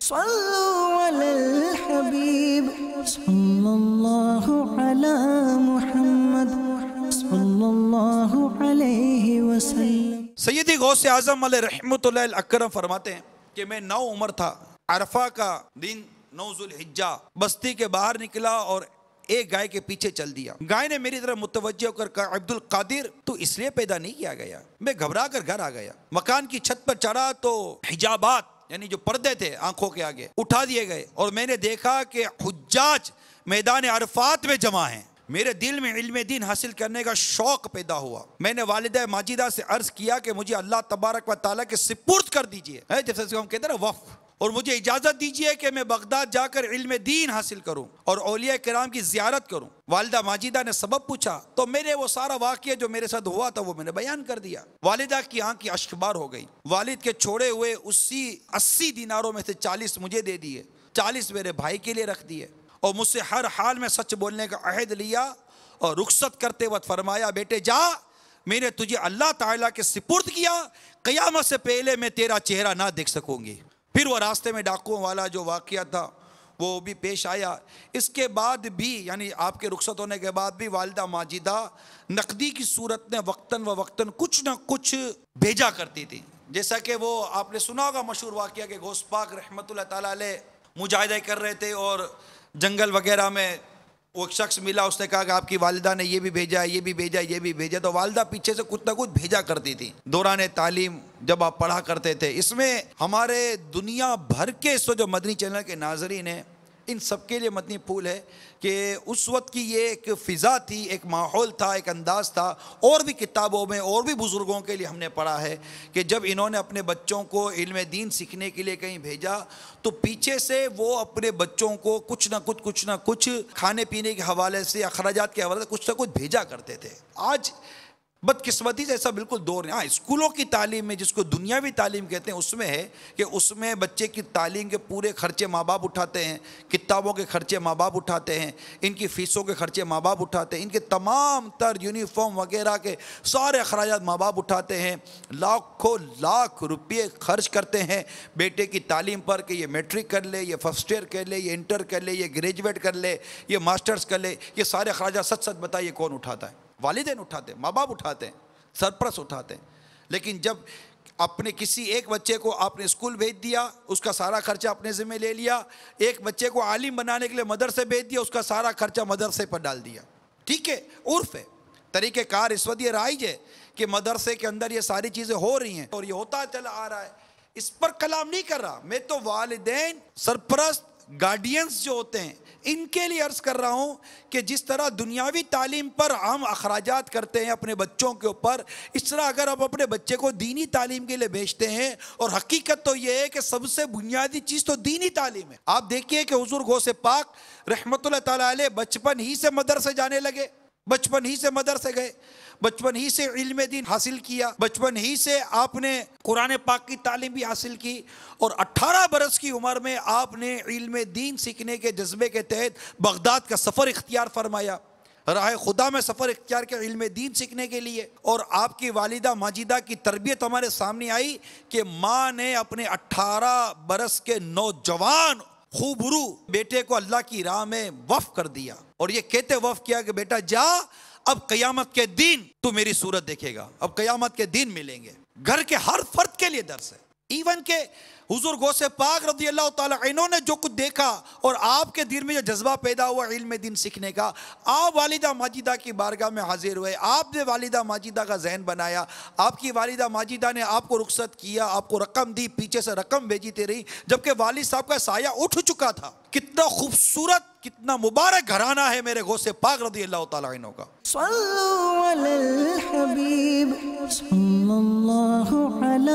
صلوا علی الحبیب صلی اللہ علی محمد صلی اللہ علیہ وسلم۔ سیدی غوث اعظم علیہ رحمت اللہ الاکرم فرماتے ہیں کہ میں 9 عمر تھا، عرفہ کا دن 9 ذوالحجہ، بستی کے باہر نکلا اور ایک گائے کے پیچھے چل دیا۔ گائے نے میری طرف متوجہ ہو کر کہا، عبد القادر تو اس لیے پیدا نہیں کیا گیا۔ میں گھبرا کر گھر آ گیا، مکان کی چھت پر چڑھا تو حجابات یعنی جو پردے تھے آنکھوں کے آگے اٹھا دیے گئے اور میں نے دیکھا کہ حجاج میدان عرفات میں جمع ہیں۔ میرے دل میں علم دین حاصل کرنے کا شوق پیدا ہوا۔ میں نے والدہ ماجدہ سے عرض کیا کہ مجھے اللہ تبارک و تعالیٰ کے سپرد کر دیجئے، جیسے ہم کہتے ہیں نا وقف، اور مجھے اجازت دیجئے کہ میں بغداد جا کر علم دین حاصل کروں اور اولیاء کرام کی زیارت کروں۔ والدہ ماجدہ نے سبب پوچھا تو میں نے وہ سارا واقعہ جو میرے ساتھ ہوا تھا وہ میں نے بیان کر دیا۔ والدہ کی آنکھ کی اشک بار ہو گئی۔ والد کے چھوڑے ہوئے 80 دیناروں میں سے 40 مجھے دے دیے، 40 میرے بھائی کے لیے رکھ دیے اور مجھ سے ہر حال میں سچ بولنے کا عہد لیا اور رخصت کرتے وقت فرمایا، بیٹے جا، میں نے تجھے اللہ تعالیٰ کے سپرد کیا، قیامت سے پہلے میں تیرا چہرہ نہ دیکھ سکوں گی۔ پھر وہ راستے میں ڈاکوؤں والا جو واقعہ تھا وہ بھی پیش آیا۔ اس کے بعد بھی یعنی آپ کے رخصت ہونے کے بعد بھی والدہ ماجدہ نقدی کی صورت میں وقتاً و وقتاً کچھ نہ کچھ بھیجا کرتی تھی۔ جیسا کہ وہ آپ نے سنا ہوگا مشہور واقعہ کہ غوث پاک رحمت اللہ تعالیٰ علیہ مجاہدہ کر رہے تھے اور جنگل وغیرہ میں وہ ایک شخص ملا، اس نے کہا کہ آپ کی والدہ نے یہ بھی بھیجا، یہ بھی بھیجا، یہ بھی بھیجا، تو والدہ پیچھے سے کچھ نہ کچھ بھیجا کرتی تھی۔ دوران تعلیم جب آپ پڑھا کرتے تھے، اس میں ہمارے دنیا بھر کے اس جو مدنی چینل کے ناظرین ہیں ان سب کے لیے مدنی پھول ہے کہ اس وقت کی یہ ایک فضا تھی، ایک ماحول تھا، ایک انداز تھا۔ اور بھی کتابوں میں اور بھی بزرگوں کے لیے ہم نے پڑھا ہے کہ جب انہوں نے اپنے بچوں کو علم دین سیکھنے کے لیے کہیں بھیجا تو پیچھے سے وہ اپنے بچوں کو کچھ نہ کچھ کھانے پینے کے حوالے سے، اخراجات کے حوالے سے کچھ نہ کچھ بھیجا کرتے تھے۔ آج بدقسمتی سے ایسا بالکل دور نہیں۔ ہاں، اسکولوں کی تعلیم میں جس کو دنیاوی تعلیم کہتے ہیں اس میں ہے کہ اس میں بچے کی تعلیم کے پورے خرچے ماں باپ اٹھاتے ہیں، کتابوں کے خرچے ماں باپ اٹھاتے ہیں، ان کی فیسوں کے خرچے ماں باپ اٹھاتے ہیں، ان کے تمام تر یونیفارم وغیرہ کے سارے اخراجات ماں باپ اٹھاتے ہیں، لاکھوں لاکھ روپے خرچ کرتے ہیں بیٹے کی تعلیم پر کہ یہ میٹرک کر لے، یہ فرسٹ ایئر کر لے، یہ انٹر کر لے، یہ گریجویٹ کر لے، یہ ماسٹرز کر لے۔ یہ سارے اخراجات سچ بتائیے کون اٹھاتا ہے؟ والدین اٹھاتے ہیں، ماں باپ اٹھاتے ہیں، سرپرست اٹھاتے ہیں۔ لیکن جب اپنے کسی ایک بچے کو آپ نے اسکول بھیج دیا، اس کا سارا خرچہ اپنے ذمہ لے لیا، ایک بچے کو عالم بنانے کے لیے مدرسے بھیج دیا، اس کا سارا خرچہ مدرسے پر ڈال دیا۔ ٹھیک ہے، عرف ہے، طریقہ کار اس وقت یہ رائج ہے کہ مدرسے کے اندر یہ ساری چیزیں ہو رہی ہیں اور یہ ہوتا چلا آ رہا ہے۔ اس پر کلام نہیں کر رہا میں، تو والدین، سرپرست، گارڈینز جو ہوتے ہیں ان کے لیے عرض کر رہا ہوں کہ جس طرح دنیاوی تعلیم پر ہم اخراجات کرتے ہیں اپنے بچوں کے اوپر، اس طرح اگر آپ اپنے بچے کو دینی تعلیم کے لیے بھیجتے ہیں، اور حقیقت تو یہ ہے کہ سب سے بنیادی چیز تو دینی تعلیم ہے۔ آپ دیکھیے کہ حضور غوث پاک رحمت اللہ تعالیٰ علیہ بچپن ہی سے مدرسے جانے لگے، بچپن ہی سے مدرسے گئے، بچپن ہی سے علم دین حاصل کیا، بچپن ہی سے آپ نے قرآن پاک کی تعلیم بھی حاصل کی، اور 18 برس کی عمر میں آپ نے علم دین سیکھنے کے جذبے کے تحت بغداد کا سفر اختیار فرمایا، راہ خدا میں سفر اختیار کیا علم دین سیکھنے کے لیے۔ اور آپ کی والدہ ماجدہ کی تربیت ہمارے سامنے آئی کہ ماں نے اپنے 18 برس کے نوجوان خوبرو بیٹے کو اللہ کی راہ میں وقف کر دیا، اور یہ کہتے وقف کیا کہ بیٹا جا، اب قیامت کے دن تو میری صورت دیکھے گا، اب قیامت کے دن ملیں گے۔ گھر کے ہر فرد کے لیے درس ہے، ایون کہ حضور غوث پاک رضی اللہ تعالیٰ عنہ نے جو کچھ دیکھا اور آپ کے دل میں جو جذبہ پیدا ہوا علم دین سیکھنے کا، آپ والدہ ماجدہ کی بارگاہ میں حاضر ہوئے، آپ نے والدہ ماجدہ کا ذہن بنایا، آپ کی والدہ ماجدہ نے آپ کو رخصت کیا، آپ کو رقم دی، پیچھے سے رقم بھیجتی رہی، جبکہ والد صاحب کا سایہ اٹھ چکا تھا۔ کتنا خوبصورت، کتنا مبارک گھرانہ ہے میرے غوث پاک رضی اللہ تعالیٰ عنہ کا۔ صلوا علی الحبیب صلی اللہ علی